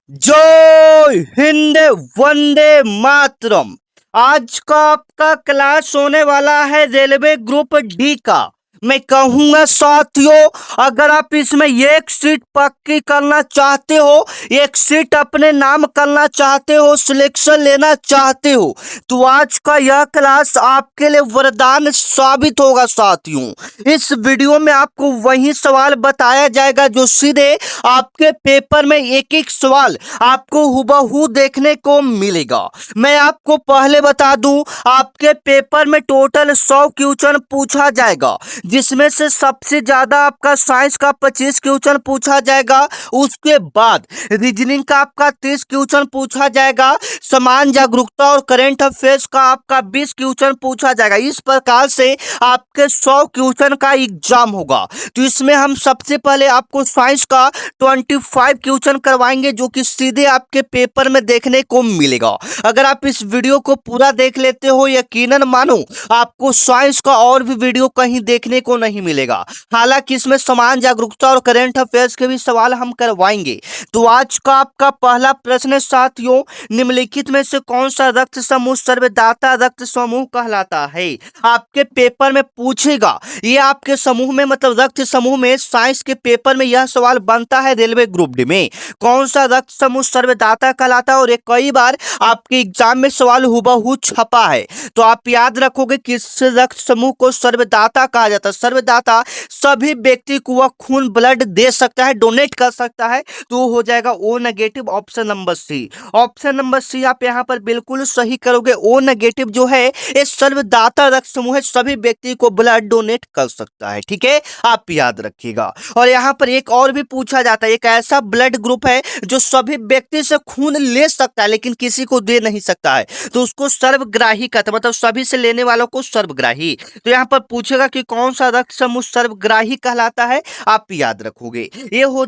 जय हिंद, वंदे मातरम। आज का आपका क्लास होने वाला है रेलवे ग्रुप डी का। मैं कहूंगा साथियों, अगर आप इसमें एक सीट पक्की करना चाहते हो, एक सीट अपने नाम करना चाहते हो, सिलेक्शन लेना चाहते हो, तो आज का यह क्लास आपके लिए वरदान साबित होगा साथियों। इस वीडियो में आपको वही सवाल बताया जाएगा जो सीधे आपके पेपर में एक एक सवाल आपको हुबहू देखने को मिलेगा। मैं आपको पहले बता दूं, आपके पेपर में टोटल 100 क्वेश्चन पूछा जाएगा, जिसमें से सबसे ज्यादा आपका साइंस का 25 क्वेश्चन पूछा जाएगा। उसके बाद रीजनिंग का आपका 30 क्वेश्चन पूछा जाएगा। समान जागरूकता और करंट अफेयर्स का आपका 20 क्वेश्चन पूछा जाएगा। इस प्रकार से आपके 100 क्वेश्चन का एग्जाम होगा। तो इसमें हम सबसे पहले आपको साइंस का 25 क्वेश्चन करवाएंगे, जो कि सीधे आपके पेपर में देखने को मिलेगा। अगर आप इस वीडियो को पूरा देख लेते हो, यकीनन मानो आपको साइंस का और भी वीडियो कहीं देखने को नहीं मिलेगा। हालांकि इसमें समान जागरूकता और करंट अफेयर्स के भी सवाल हम करवाएंगे। तो आज का आपका पहला प्रश्न है साथियों, निम्नलिखित में से कौन सा रक्त समूह सर्वदाता रक्त समूह कहलाता है? आपके पेपर में पूछेगा। ये आपके समूह में मतलब रक्त समूह में साइंस के पेपर में यह सवाल बनता है रेलवे ग्रुप डी में, कौन सा रक्त समूह सर्वदाता कहलाता है। और ये कई बार आपके एग्जाम में सवाल हुबहू छपा है, तो आप याद रखोगे किस रक्त समूह को सर्वदाता कहा जाता है। सर्वदाता सभी व्यक्ति को वह खून ब्लड दे सकता है, डोनेट कर सकता है, तो हो जाएगा O negative, option number C. Option number C आप यहां पर बिल्कुल सही करोगे। ओ नेगेटिव जो है ये सर्वदाता रक्त समूह है, सभी व्यक्ति को ब्लड डोनेट कर सकता है। ठीक है, आप याद रखिएगा। और यहाँ पर एक और भी पूछा जाता है, एक ऐसा ब्लड ग्रुप है जो सभी व्यक्ति से खून ले सकता है लेकिन किसी को दे नहीं सकता है, तो उसको सर्वग्राही कहते हैं, मतलब सभी से लेने वालों को सर्वग्राही। तो यहाँ पर पूछेगा कि कौन सा रक्त समूह सर्वग्राही कहलाता है, आप याद रखोगे। ये हो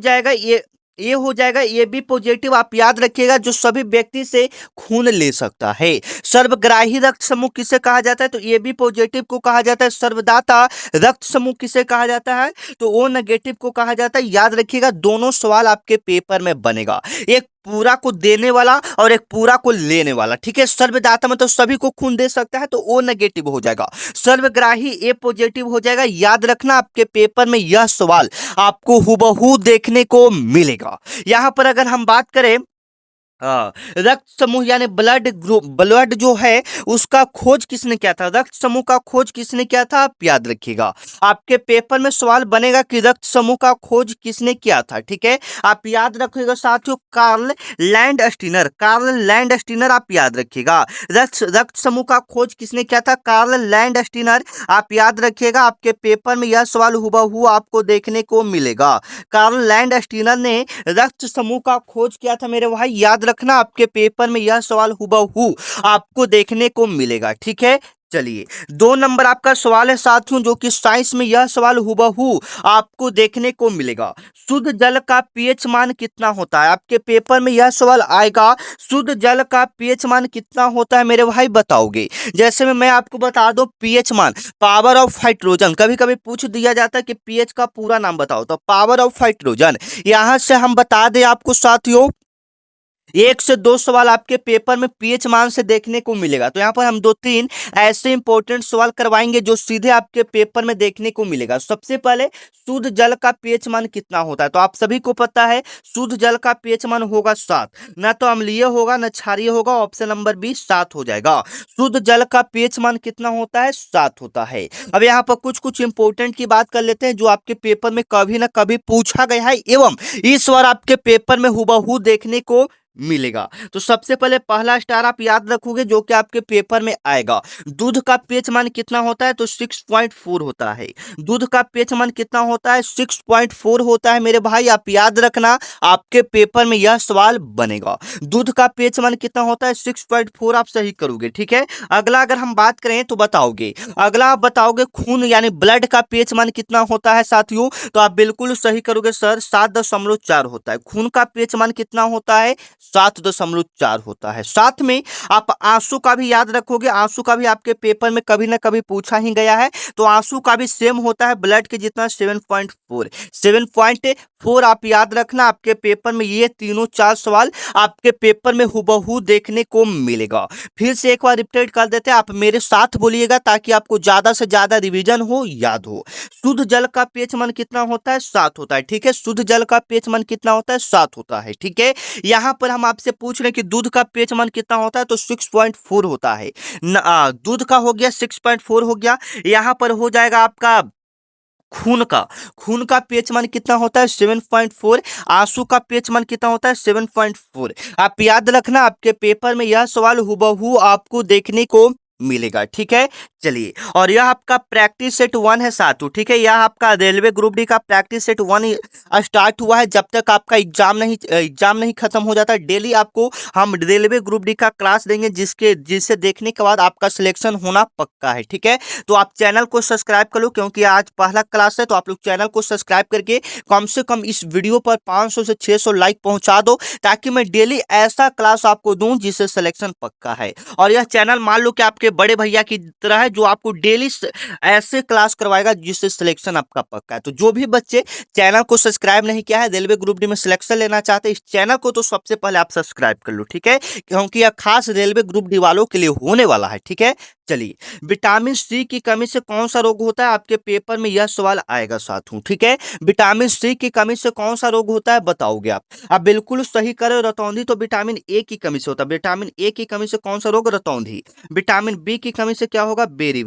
जाएगा ए बी पॉजिटिव, आप याद रखिएगा, जो सभी व्यक्ति से खून ले सकता है। सर्वग्राही रक्त समूह किसे कहा जाता है? तो ए बी पॉजिटिव को कहा जाता है। सर्वदाता रक्त समूह किसे कहा जाता है? तो ओ नेगेटिव को कहा जाता है। याद रखिएगा, दोनों सवाल आपके पेपर में बनेगा, एक पूरा को देने वाला और एक पूरा को लेने वाला। ठीक है, सर्वदाता मतलब सभी को खून दे सकता है, तो ओ नेगेटिव हो जाएगा। सर्वग्राही ए पॉजिटिव हो जाएगा। याद रखना, आपके पेपर में यह सवाल आपको हुबहू देखने को मिलेगा। यहां पर अगर हम बात करें, हाँ, रक्त समूह यानी ब्लड ग्रुप, ब्लड जो है उसका खोज किसने किया था? रक्त समूह का खोज किसने किया था, आप याद रखिएगा। आपके पेपर में सवाल बनेगा कि रक्त समूह का खोज किसने किया था। ठीक है, आप याद रखिएगा साथियों, कार्ल लैंडस्टीनर। कार्ल लैंडस्टीनर आप याद रखिएगा। रक्त समूह का खोज किसने किया था? कार्ल लैंडस्टीनर, आप याद रखिएगा। आपके पेपर में यह सवाल हुबहू आपको देखने को मिलेगा। कार्ल लैंडस्टीनर ने रक्त समूह का खोज किया था मेरे भाई, याद रखना, आपके पेपर में यह सवाल हुबहू आपको देखने को मिलेगा। ठीक है, चलिए 2 नंबर आपका सवाल है साथियों, जो कि साइंस में यह सवाल हुबहू आपको देखने को मिलेगा। शुद्ध जल का पीएच मान कितना होता है? आपके पेपर में यह सवाल आएगा, शुद्ध जल का पीएच मान कितना होता है मेरे भाई, बताओगे। जैसे में मैं आपको बता दूं, पीएच मान पावर ऑफ हाइड्रोजन, कभी कभी पूछ दिया जाता है कि पीएच का पूरा नाम बताओ, तो पावर ऑफ हाइड्रोजन। यहां से हम बता दें आपको साथियों, 1 से 2 सवाल आपके पेपर में पीएच मान से देखने को मिलेगा। तो यहाँ पर हम 2-3 ऐसे इंपॉर्टेंट सवाल करवाएंगे जो सीधे आपके पेपर में देखने को मिलेगा। सबसे पहले, शुद्ध जल का पीएच मान कितना होता है? तो आप सभी को पता है, शुद्ध जल का पीएच मान होगा 7, ना तो अम्लीय होगा ना क्षारीय होगा। ऑप्शन नंबर बी 7 हो जाएगा। शुद्ध जल का पीएच मान कितना होता है? 7 होता है। अब यहाँ पर कुछ कुछ इंपॉर्टेंट की बात कर लेते हैं जो आपके पेपर में कभी ना कभी पूछा गया है एवं इस बार आपके पेपर में हुबहू देखने को मिलेगा। तो सबसे पहले पहला स्टार आप याद रखोगे, जो कि आपके पेपर में आएगा। दूध का पीएच मान कितना होता है? तो 6.4 होता है। दूध का पीएच मान कितना होता है? 6.4 होता है मेरे भाई, आप याद रखना, आपके पेपर में यह सवाल बनेगा। दूध का पीएच मान कितना होता है? 6.4, आप सही करोगे। ठीक है, अगला अगर हम बात करें तो बताओगे, अगला आप बताओगे खून यानी ब्लड का पीएच मान कितना होता है साथियों, तो आप बिल्कुल सही करोगे सर, 7.4 होता है। खून का पीएच मान कितना होता है? 7.4 होता है। साथ में आप आंसू का भी याद रखोगे, आंसू का भी आपके पेपर में कभी ना कभी पूछा ही गया है, तो आंसू का भी सेम होता है ब्लड के जितना 7.4। 7.4 आप याद रखना, आपके पेपर में ये तीनों चार सवाल आपके पेपर में हुबहू देखने को मिलेगा। फिर से एक बार रिपीट कर देते हैं, आप मेरे साथ बोलिएगा ताकि आपको ज्यादा से ज्यादा रिवीजन हो, याद हो। शुद्ध जल का pH मान कितना होता है? 7 होता है, ठीक है। शुद्ध जल का pH मान कितना होता है? 7 होता है, ठीक है। यहाँ पर हम आपसे पूछ रहे हैं कि दूध का pH मान कितना होता है, तो 6.4 होता है। दूध का हो गया 6.4 हो गया। यहाँ पर हो जाएगा आपका खून का pH मान कितना होता है? 7.4। आंसू का pH मान कितना होता है? 7.4। आप याद रखना, आपके पेपर में यह सवाल हुबहू आपको देखने को मिलेगा, ठीक है। चलिए, और यह आपका प्रैक्टिस सेट 1 है साथों, ठीक है। यह आपका रेलवे ग्रुप डी का प्रैक्टिस सेट 1 स्टार्ट हुआ है। जब तक आपका एग्जाम नहीं खत्म हो जाता, डेली आपको हम रेलवे ग्रुप डी का क्लास देंगे, जिसे देखने के बाद आपका सिलेक्शन होना पक्का है, ठीक है। तो आप चैनल को सब्सक्राइब कर लो, क्योंकि आज पहला क्लास है, तो आप लोग चैनल को सब्सक्राइब करके कम से कम इस वीडियो पर 500 से 600 लाइक पहुंचा दो, ताकि मैं डेली ऐसा क्लास आपको दूं जिससे सिलेक्शन पक्का है। और यह चैनल मान लो कि आपके बड़े भैया की तरह है, जो आपको डेली ऐसे क्लास करवाएगा जिससे सिलेक्शन आपका पक्का है। तो जो भी बच्चे चैनल को सब्सक्राइब नहीं किया है, रेलवे ग्रुप डी में सिलेक्शन लेना चाहते हैं, इस चैनल को तो सबसे पहले आप सब्सक्राइब कर लो, ठीक है, क्योंकि यह खास रेलवे ग्रुप डी वालों के लिए होने वाला है, ठीक है। चलिए, विटामिन सी की कमी से कौन सा रोग होता है? आपके पेपर में यह सवाल आएगा साथियों, ठीक है। विटामिन सी की कमी से कौन सा रोग होता है, बताओगे आप बिल्कुल सही करो। रतौंधी तो विटामिन ए की कमी से होता है। विटामिन ए की कमी से कौन सा रोग? रतौंधी। विटामिन बी की कमी से क्या होगा? बेरी।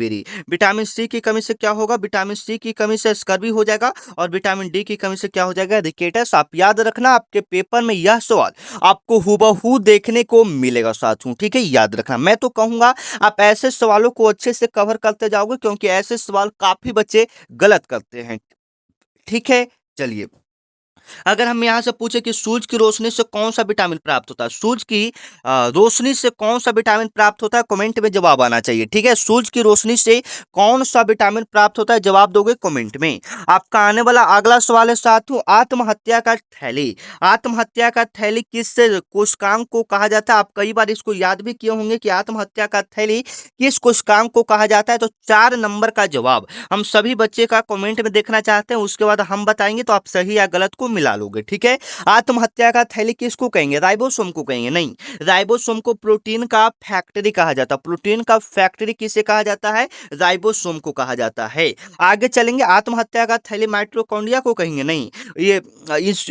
विटामिन सी की कमी से क्या होगा? विटामिन सी की कमी से स्कर्वी हो जाएगा। और विटामिन डी की कमी से क्या हो जाएगा? रिकेटस। आप याद रखना, आपके पेपर में यह सवाल आपको हुबहू देखने को मिलेगा साथियों, ठीक है, याद रखना। मैं तो कहूंगा आप ऐसे सवालों को अच्छे से कवर करते जाओगे, क्योंकि ऐसे सवाल काफी बच्चे गलत करते हैं, ठीक है। चलिए, अगर हम यहाँ से पूछे कि सूरज की रोशनी से कौन सा विटामिन प्राप्त होता है, सूरज की रोशनी से कौन सा विटामिन प्राप्त होता है, कमेंट में जवाब आना चाहिए, ठीक है। सूरज की रोशनी से कौन सा विटामिन प्राप्त होता है, जवाब दोगे कमेंट में। आपका आने वाला अगला सवाल है साथियों, आत्महत्या का थैली। आत्महत्या का थैली किस कोशिकांग को कहा जाता है? आप कई बार इसको याद भी किए होंगे कि आत्महत्या का थैली किस कोशिकांग को कहा जाता है। तो 4 नंबर का जवाब हम सभी बच्चे का कमेंट में देखना चाहते हैं, उसके बाद हम बताएंगे, तो आप सही या गलत को मिला लोगे, ठीक है। आत्महत्या का थैली किसको कहेंगे? राइबोसोम को कहेंगे? नहीं, राइबोसोम को प्रोटीन का फैक्ट्री कहा जाता है। प्रोटीन का फैक्ट्री किसे कहा जाता है? राइबोसोम को कहा जाता है। आगे चलेंगे, आत्महत्या का थैली माइटोकॉन्ड्रिया को कहेंगे? नहीं, ये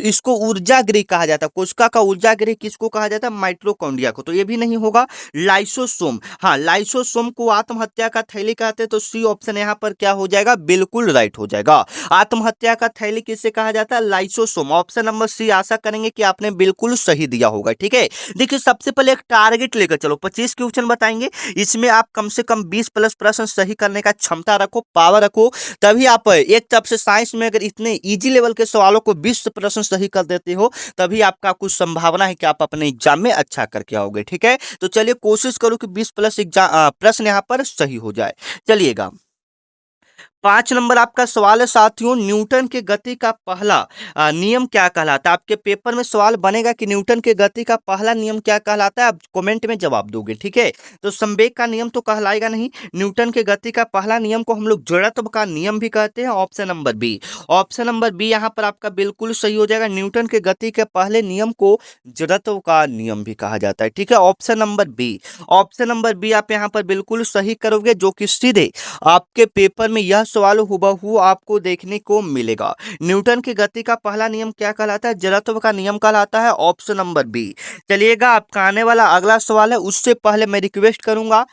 इसको ऊर्जा गृह कहा जाता है। कोशिका का ऊर्जा गृह किसको कहा जाता है? माइटोकॉन्ड्रिया को। तो ये भी नहीं होगा। लाइसोसोम, हाँ, लाइसोसोम को आत्महत्या का थैली कहते हैं, तो सी ऑप्शन यहाँ पर क्या हो जाएगा? बिल्कुल राइट हो जाएगा। आत्महत्या का थैली किसे कहा जाता है? लाइसोसोम। ऑप्शन नंबर सी, आशा करेंगे कि आपने बिल्कुल सही दिया होगा, ठीक है। देखिए, सबसे पहले एक टारगेट लेकर चलो, 25 क्वेश्चन बताएंगे, इसमें आप कम से कम 20 प्लस प्रश्न सही करने का क्षमता रखो, पावर रखो, तभी आप एक तरफ से साइंस में अगर इतने इजी लेवल के सवालों को 20 प्रश्न सही कर देते हो, तभी आपका कुछ संभावना है कि आप अपने एग्जाम में अच्छा करके आओगे, ठीक है। तो चलिए, कोशिश करो कि 20 प्लस प्रश्न यहाँ पर सही हो जाए। चलिएगा, 5 नंबर आपका सवाल है साथियों, न्यूटन के गति का पहला नियम क्या कहलाता है? आपके पेपर में सवाल बनेगा कि न्यूटन के गति का पहला नियम क्या कहलाता है, आप कमेंट में जवाब दोगे, ठीक है। तो संवेग का नियम तो कहलाएगा नहीं। न्यूटन के गति का पहला नियम को हम लोग जड़त्व का नियम भी कहते हैं। Option number B, option number B यहाँ पर आपका बिल्कुल सही हो जाएगा। न्यूटन के गति के पहले नियम को जड़त्व का नियम भी कहा जाता है, ठीक है। Option number B, option number B आप यहाँ पर बिल्कुल सही करोगे, जो कि सीधे आपके पेपर में यह सवाल हुबहू आपको देखने को मिलेगा। न्यूटन की गति का पहला नियम क्या कहलाता है? जड़त्व का नियम कहलाता है। Option number B. चलिएगा, आपका आने वाला अगला सवाल है, उससे पहले मैं रिक्वेस्ट करूंगा,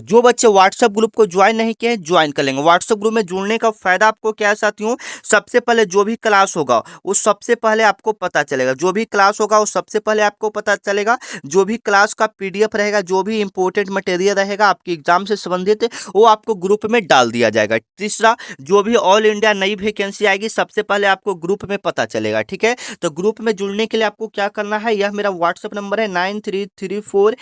जो बच्चे व्हाट्सएप ग्रुप को ज्वाइन नहीं किए हैं, ज्वाइन कर लेंगे। व्हाट्सएप ग्रुप में जुड़ने का फायदा आपको क्या है साथियों? सबसे पहले जो भी क्लास होगा वो सबसे पहले आपको पता चलेगा। जो भी क्लास होगा वो सबसे पहले आपको पता चलेगा। जो भी क्लास का पीडीएफ रहेगा, जो भी इंपोर्टेंट मटेरियल रहेगा आपके एग्जाम से संबंधित, वो आपको ग्रुप में डाल दिया जाएगा। तीसरा, जो भी ऑल इंडिया नई वैकेंसी आएगी, सबसे पहले आपको ग्रुप में पता चलेगा, ठीक है। तो ग्रुप में जुड़ने के लिए आपको क्या करना है, यह मेरा व्हाट्सएप नंबर है 9334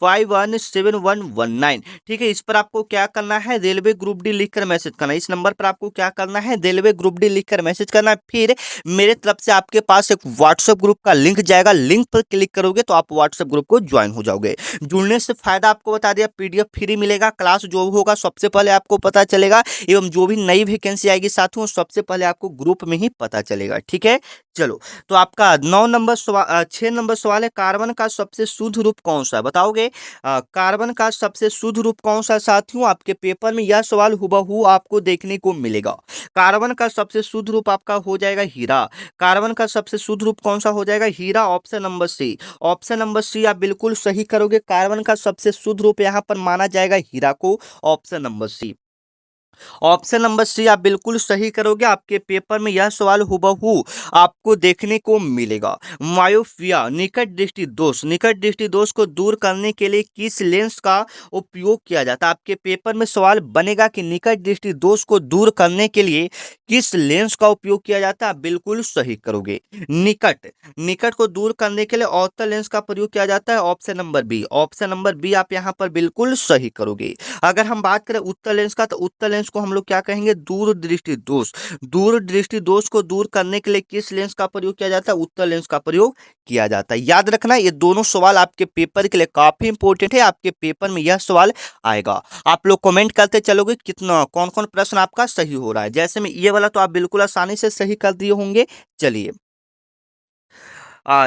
517119। ठीक है, इस पर आपको क्या करना है, रेलवे ग्रुप डी लिखकर मैसेज करना है। इस नंबर पर आपको क्या करना है, रेलवे ग्रुप डी लिखकर मैसेज करना है। फिर मेरे तरफ से आपके पास एक व्हाट्सएप ग्रुप का लिंक जाएगा, लिंक पर क्लिक करोगे तो आप व्हाट्सएप ग्रुप को ज्वाइन हो जाओगे। जुड़ने से फायदा आपको बता दिया, पीडीएफ फ्री मिलेगा, क्लास जो होगा सबसे पहले आपको पता चलेगा, एवं जो भी नई वैकेंसी आएगी साथियों सबसे पहले आपको ग्रुप में ही पता चलेगा। ठीक है, चलो तो आपका 6 नंबर सवाल है, कार्बन का सबसे शुद्ध रूप कौन सा है, बताओगे? कार्बन का सबसे शुद्ध रूप कौन सा है साथियों? आपके पेपर में यह सवाल हुबहू आपको देखने को मिलेगा। कार्बन का सबसे शुद्ध रूप आपका हो जाएगा हीरा। कार्बन का सबसे शुद्ध रूप कौन सा हो जाएगा? हीरा। Option number C. Option number C आप बिल्कुल सही करोगे, कार्बन का सबसे शुद्ध रूप यहाँ पर माना जाएगा हीरा को। Option number C. Option number C आप बिल्कुल सही करोगे, आपके पेपर में यह सवाल हुबहू आपको देखने को मिलेगा। मायोपिया निकट दृष्टि दोष, निकट दृष्टि दोष को दूर करने के लिए किस लेंस का उपयोग किया जाता है? आपके पेपर में सवाल बनेगा कि निकट दृष्टि दोष को दूर करने के लिए किस लेंस का उपयोग किया जाता है? आप बिल्कुल सही करोगे। निकट निकट को दूर करने के लिए अवतल लेंस का प्रयोग किया जाता है। Option number B. Option number B आप यहाँ पर बिल्कुल सही करोगे। अगर हम बात करें उत्तर लेंस का, तो उत्तर लेंस को हम लोग क्या कहेंगे? दूर दृष्टि दोष। दूर दृष्टि दोष को दूर करने के लिए किस लेंस का प्रयोग किया जाता है? उत्तर लेंस का प्रयोग किया जाता है। याद रखना ये दोनों सवाल आपके पेपर के लिए काफी इंपॉर्टेंट है, आपके पेपर में यह सवाल आएगा। आप लोग कमेंट करते चलोगे कितना कौन कौन प्रश्न आपका सही हो रहा है। जैसे में ये वाला तो आप बिल्कुल आसानी से सही कर दिए होंगे। चलिए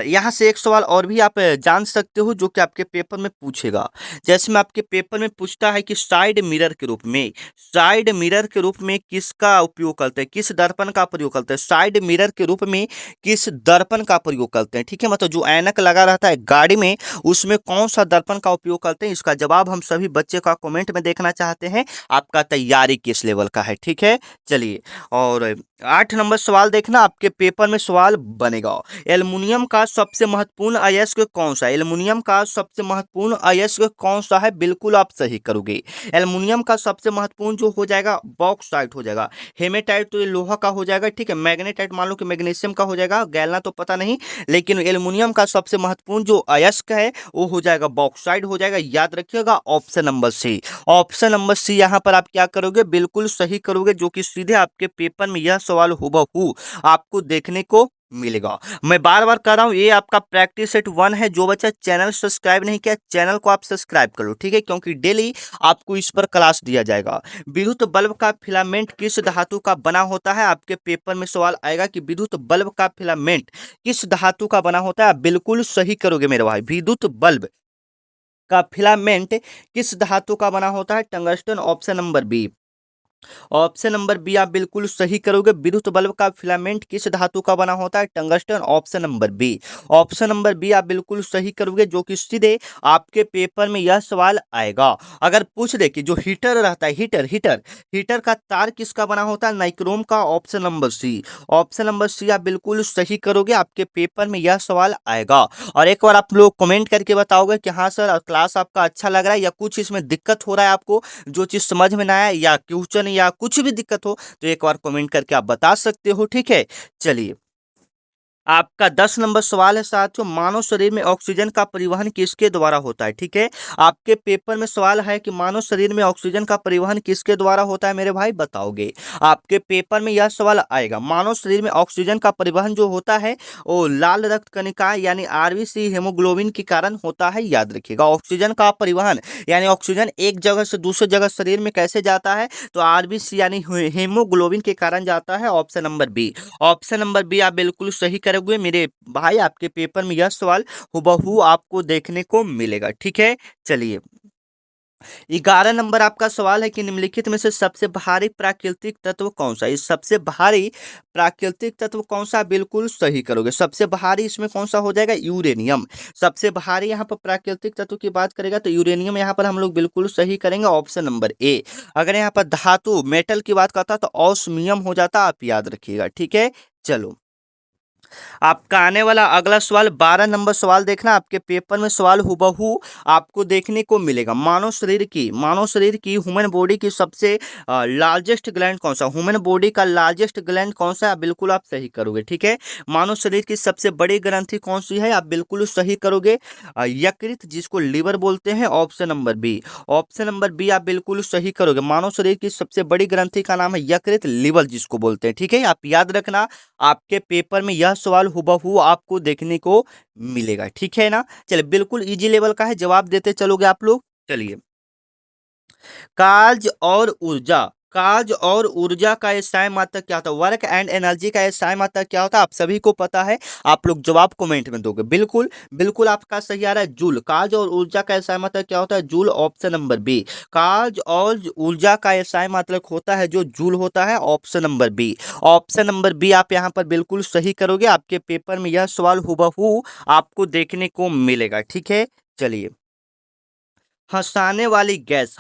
यहाँ से एक सवाल और भी आप जान सकते हो जो कि आपके पेपर में पूछेगा। जैसे में आपके पेपर में पूछता है कि साइड मिरर के रूप में, साइड मिरर के रूप में किसका उपयोग करते हैं, किस दर्पण का प्रयोग करते हैं? साइड मिरर के रूप में किस दर्पण का प्रयोग करते हैं? ठीक है, मतलब जो ऐनक लगा रहता है गाड़ी में, उसमें कौन सा दर्पण का उपयोग करते हैं? इसका जवाब हम सभी बच्चे का कमेंट में देखना चाहते हैं, आपका तैयारी किस लेवल का है। ठीक है, चलिए और 8 नंबर सवाल देखना, आपके पेपर में सवाल बनेगा। एल्युमिनियम का सबसे महत्वपूर्ण अयस्क कौन सा है? एल्युमिनियम का सबसे महत्वपूर्ण अयस्क कौन सा है? बिल्कुल आप सही करोगे। एल्युमिनियम का सबसे महत्वपूर्ण जो हो जाएगा बॉक्साइट हो जाएगा। हेमेटाइट तो ये लोहा का हो जाएगा। ठीक है, मैग्नेटाइट मान लो कि मैग्नीशियम का हो जाएगा, गैलना तो पता नहीं, लेकिन एल्युमिनियम का सबसे महत्वपूर्ण जो अयस्क है वो हो जाएगा बॉक्साइट हो जाएगा। याद रखिएगा option number C. Option number C यहाँ पर आप क्या करोगे? बिल्कुल सही करोगे, जो कि सीधे आपके पेपर में यह सवाल हुबहू आपको देखने को मिलेगा। मैं बार बार कर रहा हूँ, ये आपका प्रैक्टिस सेट 1 है। जो बच्चा चैनल सब्सक्राइब नहीं किया, चैनल को आप सब्सक्राइब कर लो। ठीक है, क्योंकि डेली आपको इस पर क्लास दिया जाएगा। विद्युत बल्ब का फिलामेंट किस धातु का बना होता है? आपके पेपर में सवाल आएगा कि विद्युत बल्ब का फिलामेंट किस धातु का बना होता है? आप बिल्कुल सही करोगे मेरे भाई। विद्युत बल्ब का फिलामेंट किस धातु का बना होता है? Tungsten. Option number B. Option number B आप बिल्कुल सही करोगे। विद्युत बल्ब का फिलामेंट किस धातु का बना होता है? Tungsten. Option number B. Option number B आप बिल्कुल सही करोगे, जो कि सीधे आपके पेपर में यह सवाल आएगा। अगर पूछ दे कि जो हीटर रहता है, हीटर हीटर हीटर का तार किसका बना होता है? नाइक्रोम का। Option number C. Option number C आप बिल्कुल सही करोगे, आपके पेपर में यह सवाल आएगा। और एक बार आप लोग कमेंट करके बताओगे कि हाँ सर क्लास आपका अच्छा लग रहा है या कुछ इसमें दिक्कत हो रहा है, आपको जो चीज समझ में ना आया या क्वेश्चन या कुछ भी दिक्कत हो तो एक बार कमेंट करके आप बता सकते हो। ठीक है, चलिए आपका 10 नंबर सवाल है साथियों, मानव शरीर में ऑक्सीजन का परिवहन किसके द्वारा होता है? ठीक है, आपके पेपर में सवाल है कि मानव शरीर में ऑक्सीजन का परिवहन किसके द्वारा होता है मेरे भाई, बताओगे? आपके पेपर में यह सवाल आएगा। मानव शरीर में ऑक्सीजन का परिवहन जो होता है वो लाल रक्त कणिका यानी आरबीसी हेमोग्लोबिन के कारण होता है। याद रखिएगा, ऑक्सीजन का परिवहन यानी ऑक्सीजन एक जगह से दूसरे जगह शरीर में कैसे जाता है? तो आरबीसी यानी हेमोग्लोबिन के कारण जाता है। Option number B. Option number B आप बिल्कुल सही करोगे मेरे भाई, आपके पेपर में यह सवाल हुबहू आपको देखने को मिलेगा। ठीक है, चलिए 11 नंबर आपका सवाल है कि निम्नलिखित में से सबसे भारी प्राकृतिक तत्व कौन सा है? इस सबसे भारी प्राकृतिक तत्व कौन सा? बिल्कुल सही करोगे, सबसे भारी इसमें कौन सा हो जाएगा? यूरेनियम। सबसे भारी यहाँ पर प्राकृतिक तत्व की बात करेगा तो यूरेनियम यहाँ पर हम लोग बिल्कुल सही करेंगे। Option number A. अगर यहाँ पर धातु मेटल की बात करता तो ऑस्मियम हो जाता, आप याद रखिएगा। ठीक है, चलो आपका आने वाला अगला सवाल 12 नंबर सवाल देखना, आपके पेपर में सवाल हुबहू आपको देखने को मिलेगा। मानव शरीर की ह्यूमन बॉडी की सबसे लार्जेस्ट ग्लैंड कौन सा, ह्यूमन बॉडी का लार्जेस्ट ग्लैंड कौन सा है, बिल्कुल आप सही करोगे। ठीक है, मानव शरीर की सबसे बड़ी ग्रंथि कौन सी है, आप बिल्कुल सही करोगे। यकृत, जिसको लीवर बोलते हैं, option number B. Option number B आप बिल्कुल सही करोगे। मानव शरीर की सबसे बड़ी ग्रंथि का नाम है यकृत, लीवर जिसको बोलते हैं। ठीक है, आप याद रखना, आपके पेपर में यह सवाल हुबहू आपको देखने को मिलेगा। ठीक है ना, चलिए बिल्कुल इजी लेवल का है, जवाब देते चलोगे आप लोग। चलिए, कार्य और ऊर्जा का एसआई मात्रक क्या होता है, वर्क एंड एनर्जी का एसआई मात्रक क्या होता है, आप सभी को पता है। आप लोग जवाब कमेंट में दोगे। बिल्कुल बिल्कुल आपका सही आ रहा है, जूल। कार्य और ऊर्जा का एसआई मात्रक क्या होता है, जूल, ऑप्शन नंबर बी। कार्य और ऊर्जा का एसआई मात्रक होता है जो जूल होता है, option number B. Option number B आप यहाँ पर बिल्कुल सही करोगे। आपके पेपर में यह सवाल हुबहू आपको देखने को मिलेगा। ठीक है, चलिए, हंसाने वाली गैस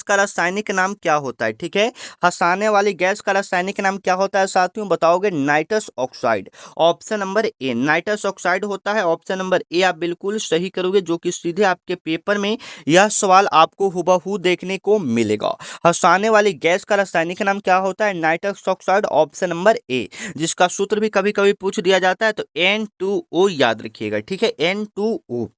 का रासायनिक नाम क्या होता है। ठीक है, हंसाने वाली गैस का रासायनिक नाम क्या होता है साथियों, बताओगे। Nitrous oxide, option number A, nitrous oxide होता है। ऑप्शन नंबर ए आप बिल्कुल सही करोगे, जो कि सीधे आपके पेपर में यह सवाल आपको हुबहू देखने को मिलेगा। हंसाने वाली गैस का रासायनिक नाम क्या होता है, nitrous oxide, option number A, जिसका सूत्र भी कभी कभी पूछ दिया जाता है, तो N2O याद रखिएगा। ठीक है, N2O।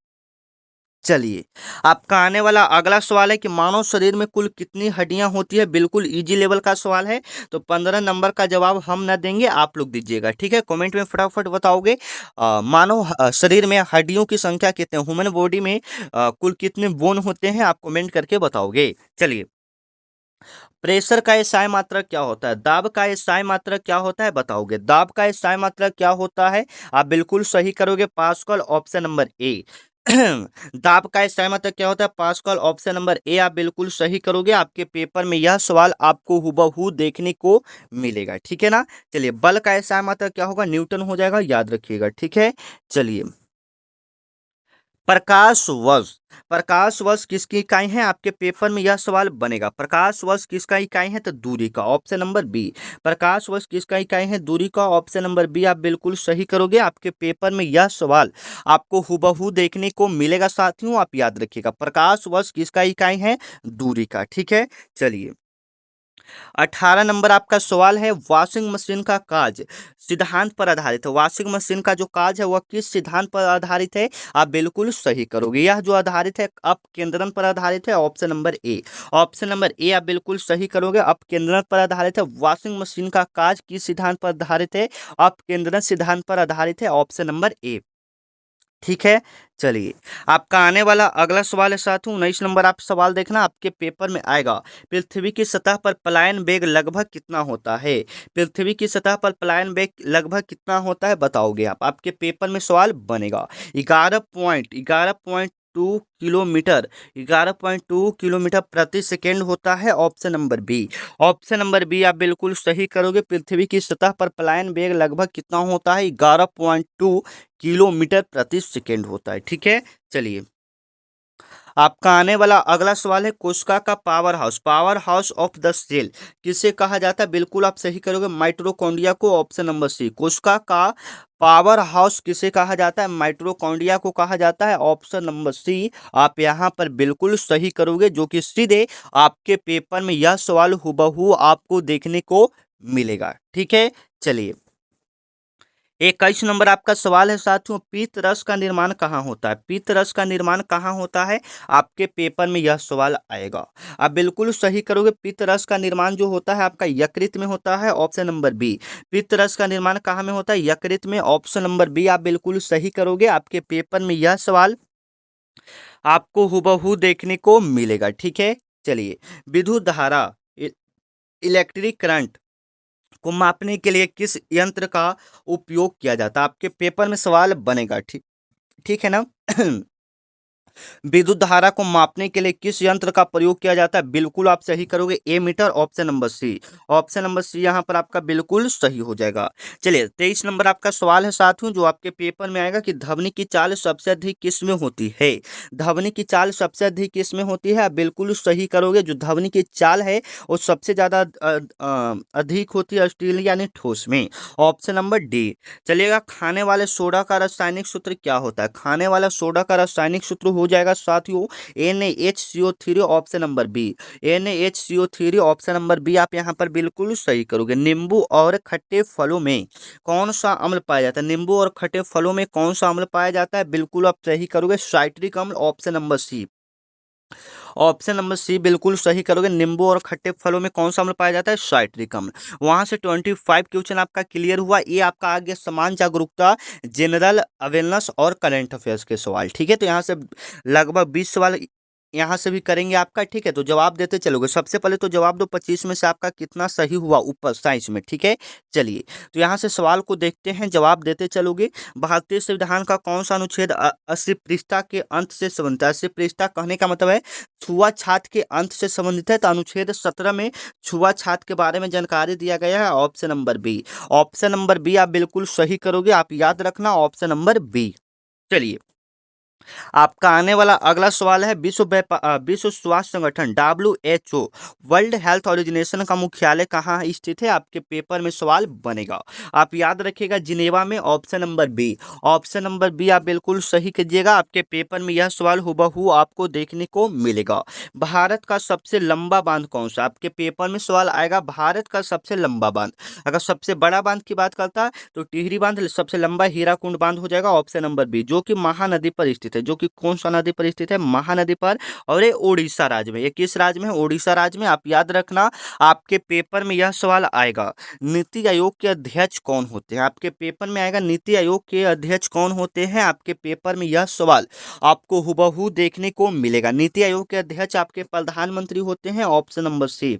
चलिए, आपका आने वाला अगला सवाल है कि मानव शरीर में कुल कितनी हड्डियां होती है, बिल्कुल इजी लेवल का सवाल है। तो 15 नंबर का जवाब हम ना देंगे, आप लोग दीजिएगा। ठीक है, कमेंट में फटाफट बताओगे मानव शरीर में हड्डियों की संख्या कितने, ह्यूमन बॉडी में कुल कितने बोन होते हैं, आप कमेंट करके बताओगे। चलिए, प्रेशर का एसआई मात्रक क्या होता है, दाब का एसआई मात्रक क्या होता है, बताओगे। दाब का एसआई मात्रक क्या होता है, आप बिल्कुल सही करोगे, पास्कल, ऑप्शन नंबर ए। दाब का एसआई मात्रक क्या होता है, पास्कल, ऑप्शन नंबर ए आप बिल्कुल सही करोगे। आपके पेपर में यह सवाल आपको हुबहू देखने को मिलेगा। ठीक है ना, चलिए, बल का एसआई मात्रक क्या होगा, न्यूटन हो जाएगा, याद रखिएगा। ठीक है, चलिए, प्रकाश वर्ष, प्रकाश वर्ष किसकी इकाई है, आपके पेपर में यह सवाल बनेगा। प्रकाश वर्ष किसका इकाई है, तो दूरी का, ऑप्शन नंबर बी। प्रकाश वर्ष किसका इकाई है, दूरी का, ऑप्शन नंबर बी आप बिल्कुल सही करोगे। आपके पेपर में यह सवाल आपको हुबहू देखने को मिलेगा साथियों, आप याद रखिएगा। प्रकाश वर्ष किसका इकाई है, दूरी का। ठीक है, चलिए, 18 नंबर आपका सवाल है, वॉशिंग मशीन का कार्य सिद्धांत पर आधारित है। वॉशिंग मशीन का जो कार्य है वह किस सिद्धांत पर आधारित है, आप बिल्कुल सही करोगे। यह जो आधारित है अपकेंद्रन पर आधारित है, option number A. Option number A आप बिल्कुल सही करोगे, अपकेंद्रन पर आधारित है। वॉशिंग मशीन का कार्य किस सिद्धांत पर आधारित है, अपकेंद्रन सिद्धांत पर आधारित है, ऑप्शन नंबर ए। ठीक है, चलिए, आपका आने वाला अगला सवाल है साथियों, 19 नंबर आप सवाल देखना, आपके पेपर में आएगा। पृथ्वी की सतह पर पलायन वेग लगभग कितना होता है, पृथ्वी की सतह पर पलायन वेग लगभग कितना होता है, बताओगे आप। आपके पेपर में सवाल बनेगा। 11.2 किलोमीटर, 11.2 किलोमीटर प्रति सेकेंड होता है, option number B. Option number B आप बिल्कुल सही करोगे। पृथ्वी की सतह पर पलायन वेग लगभग कितना होता है, 11.2 किलोमीटर प्रति सेकेंड होता है। ठीक है, चलिए, आपका आने वाला अगला सवाल है, कोशिका का powerhouse of the cell किसे कहा जाता है, बिल्कुल आप सही करोगे, माइटोकॉन्ड्रिया को, ऑप्शन नंबर सी। कोशिका का पावर हाउस किसे कहा जाता है, माइटोकॉन्ड्रिया को कहा जाता है, ऑप्शन नंबर सी आप यहाँ पर बिल्कुल सही करोगे, जो कि सीधे आपके पेपर में यह सवाल हुबहू आपको देखने को मिलेगा। ठीक है, चलिए, 21 नंबर आपका सवाल है साथियों, पीत रस का निर्माण कहाँ होता है, पीत रस का निर्माण कहाँ होता है, आपके पेपर में यह सवाल आएगा। आप बिल्कुल सही करोगे, पीत रस का निर्माण जो होता है आपका यकृत में होता है, ऑप्शन नंबर बी। पीत रस का निर्माण कहाँ में होता है, यकृत में, ऑप्शन नंबर बी आप बिल्कुल सही करोगे। आपके पेपर में यह सवाल आपको हुबहू देखने को मिलेगा। ठीक है, चलिए, विद्युत धारा, इलेक्ट्रिक करंट को मापने के लिए किस यंत्र का उपयोग किया जाता है, आपके पेपर में सवाल बनेगा। ठीक ठीक है ना। विद्युत धारा को मापने के लिए किस यंत्र का प्रयोग किया जाता है? बिल्कुल आप सही करोगे, ammeter, option number C. Option number C यहाँ पर आपका बिल्कुल सही हो जाएगा। चलिए 23 नंबर आपका सवाल है साथियों, जो आपके पेपर में आएगा कि ध्वनि की चाल सबसे अधिक किस में होती है? ध्वनि की चाल सबसे अधिक किस में होती है? आप बिल्कुल सही करोगे, जो ध्वनि की चाल है वो सबसे ज्यादा अधिक होती है स्टील यानी ठोस में। Option number D. चलिएगा, खाने वाले सोडा का रासायनिक सूत्र क्या होता है? खाने वाला सोडा का रासायनिक सूत्र हो जाएगा साथियों NaHCO3, option number B. NaHCO3, option number B आप यहाँ पर बिल्कुल सही करोगे। नींबू और खट्टे फलों में कौन सा अम्ल पाया जाता है? नींबू और खट्टे फलों में कौन सा अम्ल पाया जाता है? बिल्कुल आप सही करोगे, साइट्रिक अम्ल, option number C. Option number C बिल्कुल सही करोगे। नींबू और खट्टे फलों में कौन सा अम्ल पाया जाता है? साइट्रिक अम्ल। वहां से 25 क्वेश्चन आपका क्लियर हुआ। ये आपका आ गया समान जागरूकता, जनरल अवेयरनेस और करंट अफेयर्स के सवाल। ठीक है, तो यहाँ से लगभग 20 सवाल यहाँ से भी करेंगे आपका। ठीक है, तो जवाब देते चलोगे। सबसे पहले तो जवाब दो 25 में से आपका कितना सही हुआ ऊपर साइंस में। ठीक है, चलिए तो यहाँ से सवाल को देखते हैं, जवाब देते चलोगे। भारतीय संविधान का कौन सा अनुच्छेद 80 पृष्ठा के अंत से संबंधित है? 80 पृष्ठा कहने का मतलब है छुआछूत के अंत से संबंधित है। तो अनुच्छेद 17 में छुआछूत के बारे में जानकारी दिया गया है, option number B. Option number B आप बिल्कुल सही करोगे, आप याद रखना ऑप्शन नंबर बी। चलिए, आपका आने वाला अगला सवाल है, विश्व स्वास्थ्य संगठन WHO, वर्ल्ड हेल्थ ऑर्गेनाइजेशन का मुख्यालय कहाँ स्थित है? आपके पेपर में सवाल बनेगा, आप याद रखिएगा जिनेवा में, option number B. Option number B आप बिल्कुल सही कीजिएगा, आपके पेपर में यह सवाल हुबहू आपको देखने को मिलेगा। भारत का सबसे लंबा बांध कौन सा? आपके पेपर में सवाल आएगा, भारत का सबसे लंबा बांध। अगर सबसे बड़ा बांध की बात करता है तो टिहरी बांध, सबसे लंबा हीराकुंड बांध हो जाएगा, ऑप्शन नंबर बी, जो कि महानदी पर स्थित है। जो कि कौन सा नदी पर स्थित है? महानदी पर, और ये उड़ीसा राज्य में। ये किस राज्य में है? उड़ीसा राज्य में। आप याद रखना, आपके पेपर में यह सवाल आएगा, नीति आयोग के अध्यक्ष कौन होते हैं? आपके पेपर में आएगा, नीति आयोग के अध्यक्ष कौन होते हैं? आपके पेपर में यह सवाल आपको हुबहू देखने को मिलेगा। नीति आयोग के अध्यक्ष आपके प्रधानमंत्री होते हैं, ऑप्शन नंबर सी।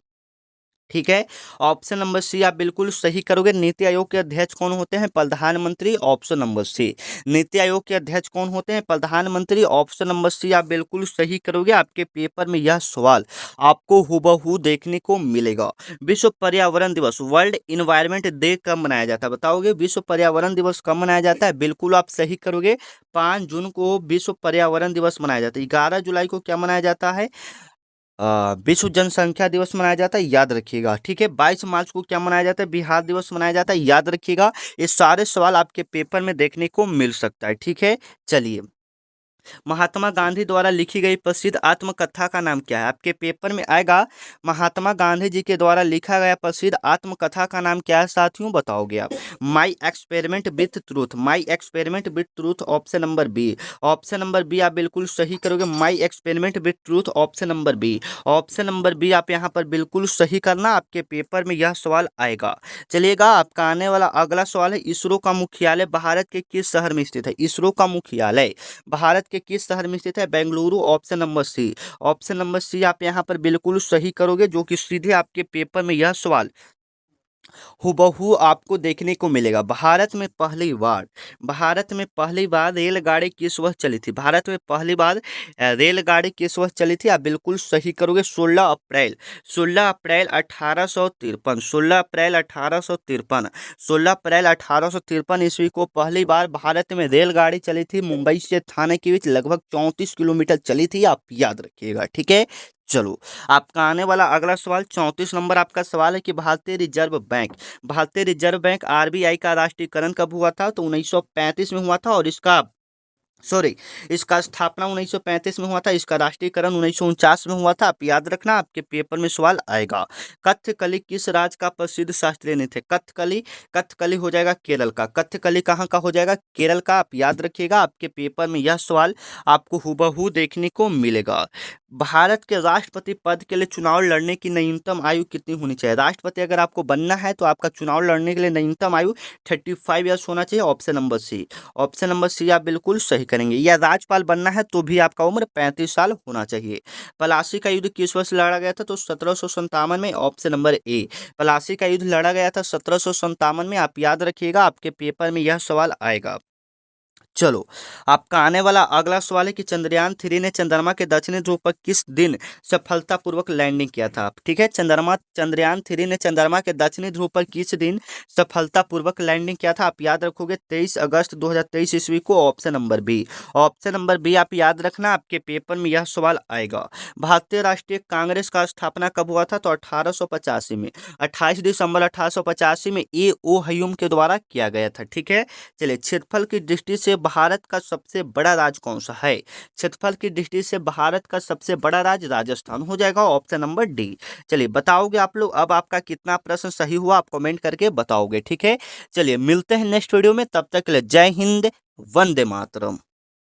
ठीक है, ऑप्शन नंबर सी आप बिल्कुल सही करोगे। नीति आयोग के अध्यक्ष कौन होते हैं? प्रधानमंत्री, ऑप्शन नंबर सी। नीति आयोग के अध्यक्ष कौन होते हैं? प्रधानमंत्री, ऑप्शन नंबर सी आप बिल्कुल सही करोगे। आपके पेपर में यह सवाल आपको हुबहू देखने को मिलेगा। विश्व पर्यावरण दिवस, वर्ल्ड इन्वायरमेंट डे कब मनाया जाता है? बताओगे विश्व पर्यावरण दिवस कब मनाया जाता है? बिल्कुल आप सही करोगे, 5 जून को विश्व पर्यावरण दिवस मनाया जाता है। 11 जुलाई को क्या मनाया जाता है? विश्व जनसंख्या दिवस मनाया जाता है, याद रखिएगा। ठीक है, 22 मार्च को क्या मनाया जाता है? बिहार दिवस मनाया जाता है, याद रखिएगा। ये सारे सवाल आपके पेपर में देखने को मिल सकता है। ठीक है, चलिए, महात्मा गांधी द्वारा लिखी गई प्रसिद्ध आत्मकथा का नाम क्या है? आपके पेपर में आएगा, महात्मा गांधी जी के द्वारा लिखा गया प्रसिद्ध आत्मकथा का नाम क्या है साथियों? बताओगे आप। My experiment with truth, my experiment with truth, option number B. Option number B आप बिल्कुल सही करोगे, my experiment with truth, option number B. Option number B आप यहाँ पर बिल्कुल सही करना, आपके पेपर में यह सवाल आएगा। चलिएगा, आपका आने वाला अगला सवाल है, इसरो का मुख्यालय भारत के किस शहर में स्थित है? इसरो का मुख्यालय भारत के किस शहर में स्थित है? Bengaluru, option number C. Option number C आप यहाँ पर बिल्कुल सही करोगे, जो कि सीधे आपके पेपर में यह सवाल हुबहू आपको देखने को मिलेगा। भारत में पहली बार रेलगाड़ी किस वर्ष चली थी? भारत में पहली बार रेलगाड़ी किस वर्ष चली थी? आप बिल्कुल सही करोगे, 16 अप्रैल 1853। 16 अप्रैल 1853 ईस्वी को पहली बार भारत में रेलगाड़ी चली थी। मुंबई से थाने के बीच लगभग 34 किलोमीटर चली थी, आप याद रखिएगा। ठीक है, चलो, आपका आने वाला अगला सवाल 34 नंबर आपका सवाल है कि भारतीय रिजर्व बैंक RBI का राष्ट्रीयकरण कब हुआ था? तो 1935 में हुआ था, और इसका स्थापना 1935 में हुआ था, इसका राष्ट्रीयकरण 1949 में हुआ था, आप याद रखना, आपके पेपर में सवाल आएगा। कथकली किस राज्य का प्रसिद्ध शास्त्रीय नृत्य है? कथकली हो जाएगा केरल का। कथकली कहाँ का हो जाएगा? केरल का, आप याद रखिएगा, आपके पेपर में यह सवाल आपको हुबहू देखने को मिलेगा। भारत के राष्ट्रपति पद के लिए चुनाव लड़ने की न्यूनतम आयु कितनी होनी चाहिए? राष्ट्रपति अगर आपको बनना है तो आपका चुनाव लड़ने के लिए न्यूनतम आयु 35 ईयर्स होना चाहिए, option number C. Option number C आप बिल्कुल सही करेंगे। या राज्यपाल बनना है तो भी आपका उम्र 35 साल होना चाहिए। प्लासी का युद्ध किस वर्ष लड़ा गया था? तो 1757 में, ऑप्शन नंबर ए। प्लासी का युद्ध लड़ा गया था 1757 में, आप याद रखिएगा, आपके पेपर में यह सवाल आएगा। चलो, आपका आने वाला अगला सवाल है कि चंद्रयान 3 ने चंद्रमा के दक्षिणी ध्रुव पर किस दिन सफलतापूर्वक लैंडिंग किया था। ठीक है, चंद्रयान 3 ने चंद्रमा के दक्षिणी ध्रुव पर किस दिन सफलतापूर्वक लैंडिंग किया था। आप याद रखोगे 23 अगस्त 2023 ईस्वी को, option number B. Option number B आप याद रखना, आपके पेपर में यह सवाल आएगा। भारतीय राष्ट्रीय कांग्रेस का स्थापना कब हुआ था, तो 1885 में, 28 दिसंबर 1885 में ए ओ हयूम के द्वारा किया गया था। ठीक है, चलिए, क्षेत्रफल की दृष्टि से भारत का सबसे बड़ा राज्य कौन सा है। क्षेत्रफल की दृष्टि से भारत का सबसे बड़ा राज्य राजस्थान हो जाएगा, ऑप्शन नंबर डी। चलिए, बताओगे आप लोग अब आपका कितना प्रश्न सही हुआ, आप कमेंट करके बताओगे। ठीक है, चलिए मिलते हैं नेक्स्ट वीडियो में, तब तक के लिए जय हिंद, वंदे मातरम।